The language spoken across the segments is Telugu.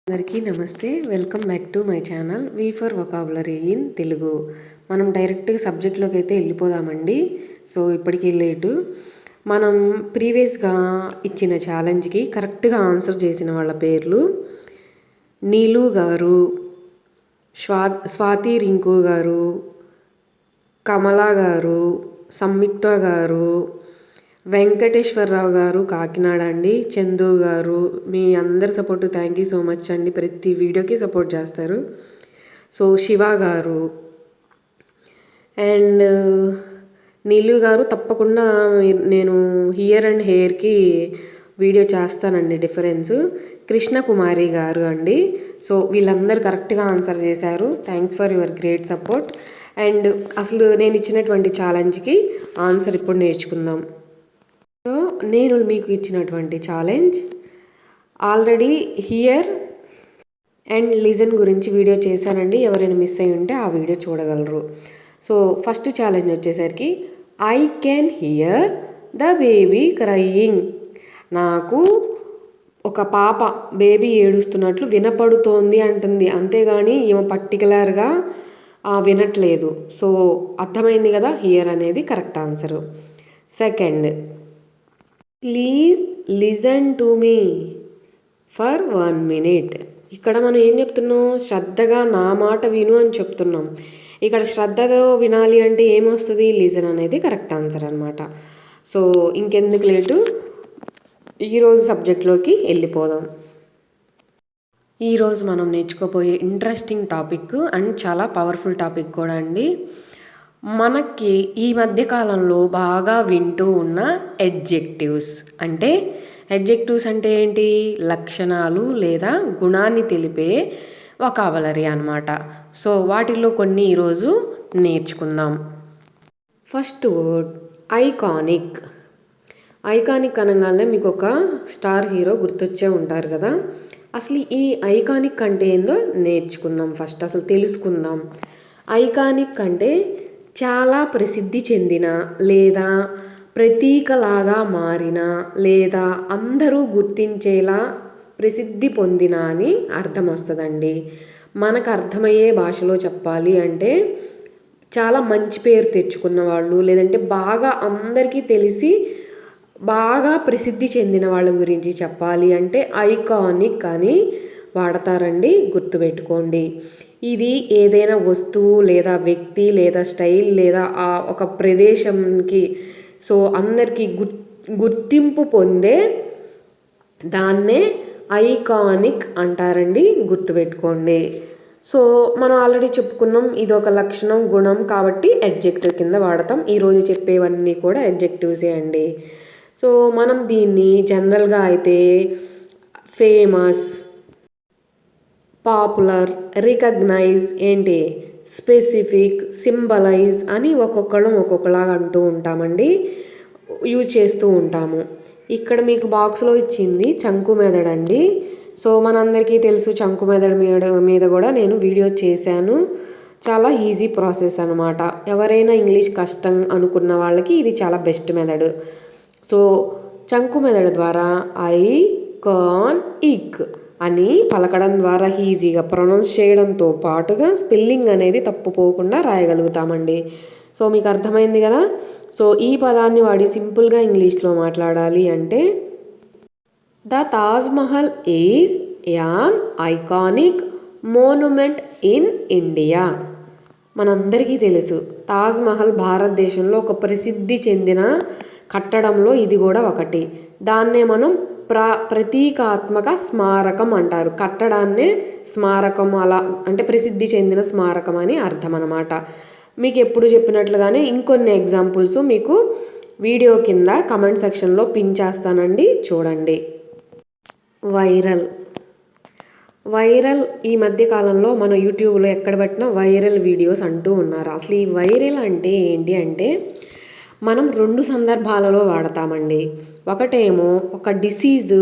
అందరికీ నమస్తే. Welcome back to my channel V for vocabulary in Telugu. మనం డైరెక్ట్గా సబ్జెక్ట్లోకి అయితే వెళ్ళిపోదామండి. సో ఇప్పటికీ లేటు. మనం ప్రీవియస్గా ఇచ్చిన ఛాలెంజ్కి కరెక్ట్గా ఆన్సర్ చేసిన వాళ్ళ పేర్లు: నీలు గారు, స్వాతి రింకు గారు, కమల గారు, సంయుక్త గారు, వెంకటేశ్వరరావు గారు కాకినాడ అండి, చందు గారు. మీ అందరి support thank you so much అండి. ప్రతి వీడియోకి సపోర్ట్ చేస్తారు. సో శివ గారు అండ్ నీలు గారు తప్పకుండా నేను హియర్ అండ్ హెయిర్కి వీడియో చేస్తానండి డిఫరెన్స్. కృష్ణకుమారి గారు అండి. సో వీళ్ళందరూ కరెక్ట్గా ఆన్సర్ చేశారు. Thanks for your great support. And అసలు నేను ఇచ్చినటువంటి ఛాలెంజ్కి ఆన్సర్ ఇప్పుడు నేర్చుకుందాం. సో నేను మీకు ఇచ్చినటువంటి challenge already here and listen గురించి వీడియో చేశానండి. ఎవరైనా మిస్ అయి ఉంటే ఆ వీడియో చూడగలరు. సో ఫస్ట్ ఛాలెంజ్ వచ్చేసరికి I can hear the baby crying. నాకు ఒక పాప బేబీ ఏడుస్తున్నట్లు వినపడుతోంది అంటుంది, అంతేగాని ఈమె పర్టికులర్గా వినట్లేదు. సో అర్థమైంది కదా, హియర్ అనేది correct answer. Second, please listen to me for 1 minute. ఇక్కడ మనం ఏం చెప్తున్నాం? శ్రద్ధగా నా మాట విను అని చెప్తున్నాం. ఇక్కడ శ్రద్ధతో వినాలి అంటే ఏమొస్తుంది? లిజన్ అనేది కరెక్ట్ ఆన్సర్ అనమాట. సో ఇంకెందుకు లేటు, ఈరోజు సబ్జెక్ట్లోకి వెళ్ళిపోదాం. ఈరోజు మనం నేర్చుకోబోయే ఇంట్రెస్టింగ్ టాపిక్ అండ్ చాలా పవర్ఫుల్ టాపిక్ కూడా అండి. మనకి ఈ మధ్యకాలంలో బాగా వింటూ ఉన్న ఎడ్జెక్టివ్స్. అంటే ఏంటి? లక్షణాలు లేదా గుణాన్ని తెలిపే వొకాబులరీ అన్నమాట. సో వాటిల్లో కొన్ని ఈరోజు నేర్చుకుందాం. First word iconic. ఐకానిక్ అనగానే మీకు ఒక స్టార్ హీరో గుర్తొచ్చే ఉంటారు కదా. అసలు ఈ ఐకానిక్ అంటే ఏందో నేర్చుకుందాం. ఫస్ట్ అసలు తెలుసుకుందాం. ఐకానిక్ అంటే చాలా ప్రసిద్ధి చెందిన లేదా ప్రతీకలాగా మారిన లేదా అందరూ గుర్తించేలా ప్రసిద్ధి పొందిన అని అర్థం వస్తుందండి. మనకు అర్థమయ్యే భాషలో చెప్పాలి అంటే చాలా మంచి పేరు తెచ్చుకున్న వాళ్ళు, లేదంటే బాగా అందరికీ తెలిసి బాగా ప్రసిద్ధి చెందిన వాళ్ళ గురించి చెప్పాలి అంటే ఐకానిక్ అని వాడతారండి. గుర్తుపెట్టుకోండి. ఇది ఏదైనా వస్తువు లేదా వ్యక్తి లేదా స్టైల్ లేదా ఒక ప్రదేశంకి సో అందరికీ గుర్తింపు పొందే దాన్నే ఐకానిక్ అంటారండి. గుర్తుపెట్టుకోండి. సో మనం ఆల్రెడీ చెప్పుకున్నాం, ఇది ఒక లక్షణం, గుణం కాబట్టి అడ్జెక్టివ్ కింద వాడతాం. ఈరోజు చెప్పేవన్నీ కూడా అడ్జెక్టివ్సే అండి. సో మనం దీన్ని జనరల్గా అయితే famous, popular, recognize, specific, symbolize అని ఒక్కొక్కలాగా అంటూ ఉంటామండి, యూజ్ చేస్తూ ఉంటాము. ఇక్కడ మీకు బాక్స్లో ఇచ్చింది చంకు మెదడు అండి. సో మనందరికీ తెలుసు చంకు మెదడు మీద కూడా నేను వీడియో చేశాను. చాలా ఈజీ ప్రాసెస్ అనమాట. ఎవరైనా ఇంగ్లీష్ కష్టం అనుకున్న వాళ్ళకి ఇది చాలా బెస్ట్ మెథడ్. సో చంకు మెదడు ద్వారా ఐకానిక్ అని పలకడం ద్వారా ఈజీగా ప్రొనౌన్స్ చేయడంతో పాటుగా స్పెల్లింగ్ అనేది తప్పుపోకుండా రాయగలుగుతామండి. సో మీకు అర్థమైంది కదా. సో ఈ పదాన్ని వాడి సింపుల్గా ఇంగ్లీష్లో మాట్లాడాలి అంటే the Taj Mahal is an iconic monument in India. మనందరికీ తెలుసు తాజ్ మహల్ భారతదేశంలో ఒక ప్రసిద్ధి చెందిన కట్టడంలో ఇది కూడా ఒకటి. దాన్నే మనం ప్రతీకాత్మక స్మారకం అంటారు. కట్టడాన్నే స్మారకం, అలా అంటే ప్రసిద్ధి చెందిన స్మారకం అని అర్థం అన్నమాట. మీకు ఎప్పుడు చెప్పినట్లుగానే ఇంకొన్ని ఎగ్జాంపుల్స్ మీకు వీడియో కింద కమెంట్ సెక్షన్లో పిన్ చేస్తానండి, చూడండి. వైరల్ ఈ మధ్య కాలంలో మన యూట్యూబ్లో ఎక్కడ పెట్టినా వైరల్ వీడియోస్ అంటూ ఉన్నారు. అసలు ఈ వైరల్ అంటే ఏంటి అంటే మనం 2 సందర్భాలలో వాడతామండి. ఒకటేమో ఒక డిసీజు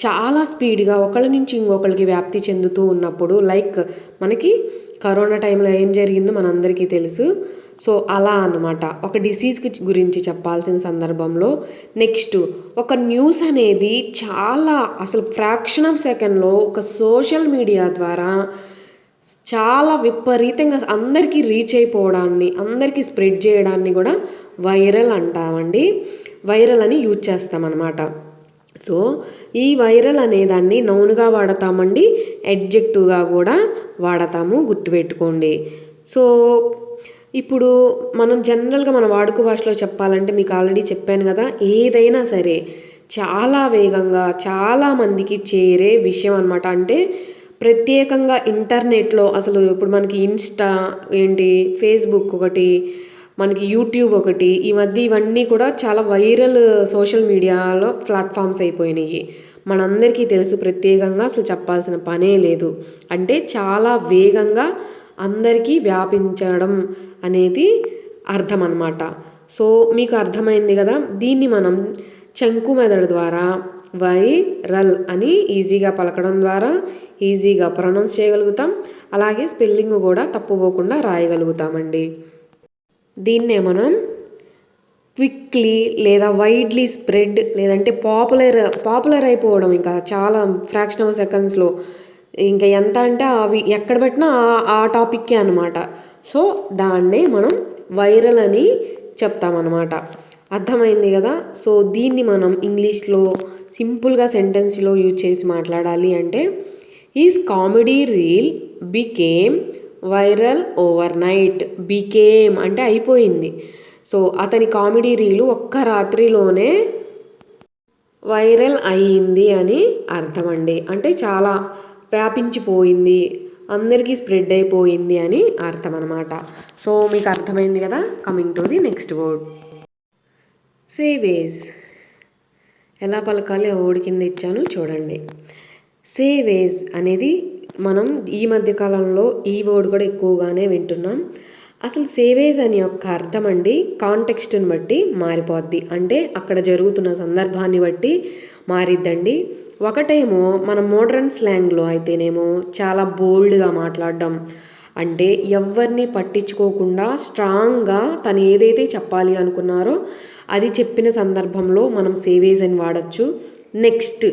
చాలా స్పీడ్గా ఒకళ్ళ నుంచి ఇంకొకరికి వ్యాప్తి చెందుతూ ఉన్నప్పుడు, లైక్ మనకి కరోనా టైంలో ఏం జరిగిందో మనందరికీ తెలుసు. సో అలా అన్నమాట ఒక డిసీజ్కి గురించి చెప్పాల్సిన సందర్భంలో. నెక్స్ట్ ఒక న్యూస్ అనేది చాలా అసలు ఫ్రాక్షన్ ఆఫ్ సెకండ్లో ఒక సోషల్ మీడియా ద్వారా చాలా విపరీతంగా అందరికీ రీచ్ అయిపోవడాన్ని, అందరికీ స్ప్రెడ్ చేయడాన్ని కూడా వైరల్ అంటామండి. వైరల్ అని యూజ్ చేస్తామన్నమాట. సో ఈ వైరల్ అనేదాన్ని నౌన్గా వాడతామండి, అడ్జెక్టివ్గా కూడా వాడతాము, గుర్తుపెట్టుకోండి. సో ఇప్పుడు మనం జనరల్గా మన వాడుక భాషలో చెప్పాలంటే మీకు ఆల్రెడీ చెప్పాను కదా, ఏదైనా సరే చాలా వేగంగా చాలామందికి చేరే విషయం అనమాట. అంటే ప్రత్యేకంగా ఇంటర్నెట్లో అసలు ఇప్పుడు మనకి ఇన్స్టా ఏంటి, ఫేస్బుక్ ఒకటి, మనకి యూట్యూబ్ ఒకటి, ఈ మధ్య ఇవన్నీ కూడా చాలా వైరల్ సోషల్ మీడియాలో ప్లాట్ఫామ్స్ అయిపోయినాయి. మనందరికీ తెలుసు, ప్రత్యేకంగా అసలు చెప్పాల్సిన పనే లేదు. అంటే చాలా వేగంగా అందరికీ వ్యాపించడం అనేది అర్థం అన్నమాట. సో మీకు అర్థమైంది కదా. దీన్ని మనం చంకు మెదడు ద్వారా వైరల్ అని ఈజీగా పలకడం ద్వారా ఈజీగా ప్రొనౌన్స్ చేయగలుగుతాం. అలాగే స్పెల్లింగ్ కూడా తప్పుపోకుండా రాయగలుగుతామండి. దీన్నే మనం క్విక్లీ లేదా వైడ్లీ స్ప్రెడ్ లేదంటే పాపులర్ అయిపోవడం, ఇంకా చాలా ఫ్రాక్షన్ ఆఫ్ సెకండ్స్లో, ఇంకా ఎంత అంటే అవి ఎక్కడ పెట్టినా ఆ టాపిక్కే అనమాట. సో దాన్నే మనం వైరల్ అని చెప్తామన్నమాట. అర్థమైంది కదా. సో దీన్ని మనం ఇంగ్లీష్లో సింపుల్గా సెంటెన్స్లో యూజ్ చేసి మాట్లాడాలి అంటే, is comedy reel became viral over night. Became అంటే అయిపోయింది. సో అతని కామెడీ రీలు ఒక్క రాత్రిలోనే వైరల్ అయ్యింది అని అర్థం అండి. అంటే చాలా వ్యాపించిపోయింది, అందరికీ స్ప్రెడ్ అయిపోయింది అని అర్థం అనమాట. సో మీకు అర్థమైంది కదా. Coming to the next word, savage. ఎలా పలకాలి ఆ వర్డ్ కింద ఇచ్చాను చూడండి. సేవేజ్ అనేది మనం ఈ మధ్యకాలంలో ఈ వర్డ్ కూడా ఎక్కువగానే వింటున్నాం. అసలు సేవేజ్ అని యొక్క అర్థం అండి కాంటెక్స్ట్ని బట్టి మారిపోద్ది. అంటే అక్కడ జరుగుతున్న సందర్భాన్ని బట్టి మారిద్దండి. ఒకటేమో మన మోడ్రన్ స్లాంగ్లో అయితేనేమో చాలా బోల్డ్గా మాట్లాడడం, అంటే ఎవరిని పట్టించుకోకుండా స్ట్రాంగ్గా తను ఏదైతే చెప్పాలి అనుకున్నారో అది చెప్పిన సందర్భంలో మనం సేవేజ్ అని వాడచ్చు. నెక్స్ట్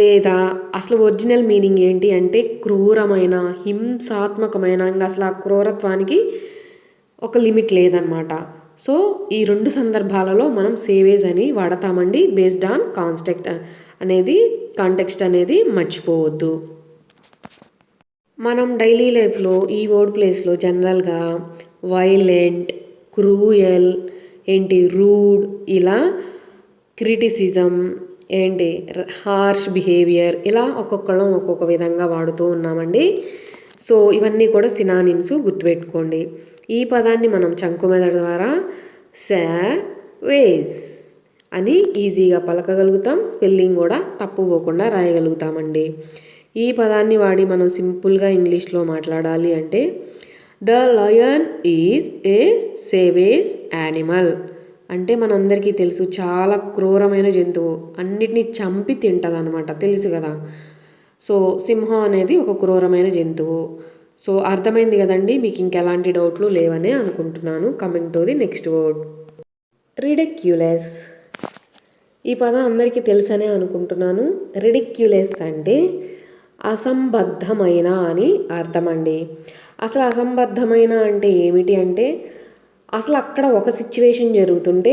లేదా అసలు ఒరిజినల్ మీనింగ్ ఏంటి అంటే క్రూరమైన, హింసాత్మకమైన, ఇంకా అసలు ఆ క్రూరత్వానికి ఒక లిమిట్ లేదనమాట. సో ఈ రెండు సందర్భాలలో మనం సేవేజ్ అని వాడతామండి. బేస్డ్ ఆన్ కాంటెక్స్ట్ అనేది మర్చిపోవద్దు. మనం డైలీ లైఫ్లో ఈ వర్డ్ ప్లేస్లో జనరల్గా వైలెంట్, క్రూయల్, రూడ్, ఇలా క్రిటిసిజం, హార్ష్ బిహేవియర్, ఇలా ఒక్కొక్కళ్ళం ఒక్కొక్క విధంగా వాడుతూ ఉన్నామండి. సో ఇవన్నీ కూడా సినానిమ్స్, గుర్తుపెట్టుకోండి. ఈ పదాన్ని మనం చంకు మెదడు ద్వారా సేవేజ్ అని ఈజీగా పలకగలుగుతాం, స్పెల్లింగ్ కూడా తప్పుపోకుండా రాయగలుగుతామండి. ఈ పదాన్ని వాడి మనం సింపుల్గా ఇంగ్లీష్లో మాట్లాడాలి అంటే, the lion is a savage animal. అంటే మనందరికీ తెలుసు చాలా క్రూరమైన జంతువు, అన్నిటినీ చంపి తింటుంది అనమాట, తెలుసు కదా. సో సింహం అనేది ఒక క్రూరమైన జంతువు. సో అర్థమైంది కదండి, మీకు ఇంకెలాంటి డౌట్లు లేవనే అనుకుంటున్నాను. Coming to the next word, ridiculous. ఈ పదం అందరికీ తెలుసనే అనుకుంటున్నాను. రిడిక్యులస్ అంటే అసంబద్ధమైన అని అర్థం అండి. అసలు అసంబద్ధమైన అంటే ఏమిటి అంటే, అసలు అక్కడ ఒక సిచ్యువేషన్ జరుగుతుంటే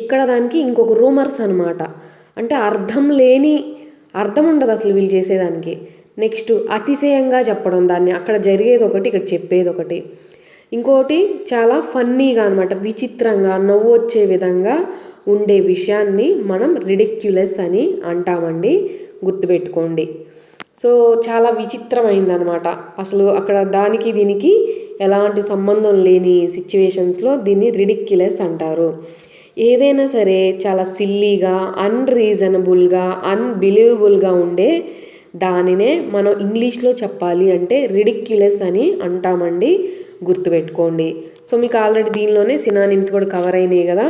ఇక్కడ దానికి ఇంకొక రూమర్స్ అనమాట. అంటే అర్థం ఉండదు అసలు వీళ్ళు చేసేదానికి. నెక్స్ట్ అతిశయంగా చెప్పడం, దాన్ని అక్కడ జరిగేది ఒకటి ఇక్కడ చెప్పేది ఒకటి. ఇంకోటి చాలా ఫన్నీగా అనమాట, విచిత్రంగా నవ్వు వచ్చే విధంగా ఉండే విషయాన్ని మనం రిడిక్యులస్ అని అంటామండి, గుర్తుపెట్టుకోండి. సో చాలా విచిత్రమైందనమాట, అసలు అక్కడ దానికి దీనికి ఎలాంటి సంబంధం లేని సిచ్యువేషన్స్లో దీన్ని రిడిక్యులస్ అంటారు. ఏదైనా సరే చాలా సిల్లీగా, అన్రీజనబుల్గా, అన్బిలీవబుల్గా ఉండే దానినే మనం ఇంగ్లీష్లో చెప్పాలి అంటే రిడిక్యులస్ అని అంటామండి, గుర్తుపెట్టుకోండి. సో మీకు ఆల్రెడీ దీనిలోనే సినానిమ్స్ కూడా కవర్ అయినాయి కదా.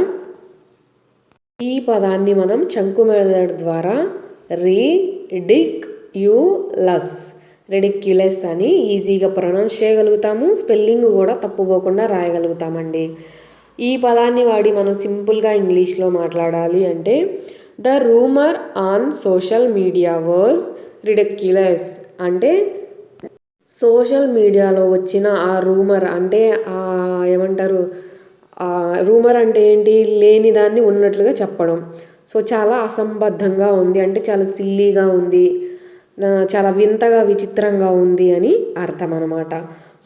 ఈ పదాన్ని మనం చంకు మెదడు ద్వారా రిడిక్యులస్ రిడిక్యులస్ అని ఈజీగా ప్రొనౌన్స్ చేయగలుగుతాము, స్పెల్లింగ్ కూడా తప్పుపోకుండా రాయగలుగుతామండి. ఈ పదాన్ని వాడి మనం సింపుల్గా ఇంగ్లీష్లో మాట్లాడాలి అంటే the rumour on social media was ridiculous. అంటే సోషల్ మీడియాలో వచ్చిన ఆ రూమర్ అంటే ఏమంటారు, రూమర్ అంటే ఏంటి, లేని దాన్ని ఉన్నట్లుగా చెప్పడం. సో చాలా అసంబద్ధంగా ఉంది అంటే చాలా సిల్లీగా ఉంది, చాలా వింతగా విచిత్రంగా ఉంది అని అర్థం అనమాట.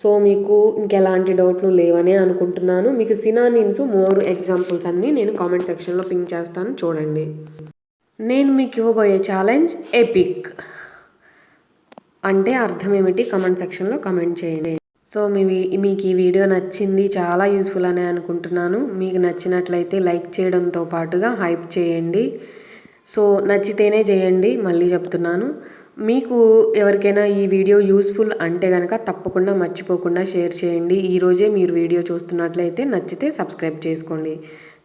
సో మీకు ఇంకెలాంటి డౌట్లు లేవనే అనుకుంటున్నాను. మీకు సినానిమ్స్ మోర్ ఎగ్జాంపుల్స్ అన్నీ నేను కామెంట్ సెక్షన్లో పింక్ చేస్తాను, చూడండి. నేను మీకు ఇవ్వబోయే ఛాలెంజ్ ఎపిక్ అంటే అర్థం ఏమిటి కామెంట్ సెక్షన్లో కామెంట్ చేయండి. సో మీకు ఈ వీడియో నచ్చింది, చాలా యూస్ఫుల్ అనే అనుకుంటున్నాను. మీకు నచ్చినట్లయితే లైక్ చేయడంతో పాటుగా హైప్ చేయండి. సో నచ్చితేనే చేయండి, మళ్ళీ చెప్తున్నాను. మీకు ఎవరికైనా ఈ వీడియో యూస్ఫుల్ అంటే కనుక తప్పకుండా మర్చిపోకుండా షేర్ చేయండి. ఈరోజే మీరు వీడియో చూస్తున్నట్లయితే నచ్చితే సబ్స్క్రైబ్ చేసుకోండి.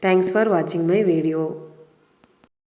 Thanks for watching my video.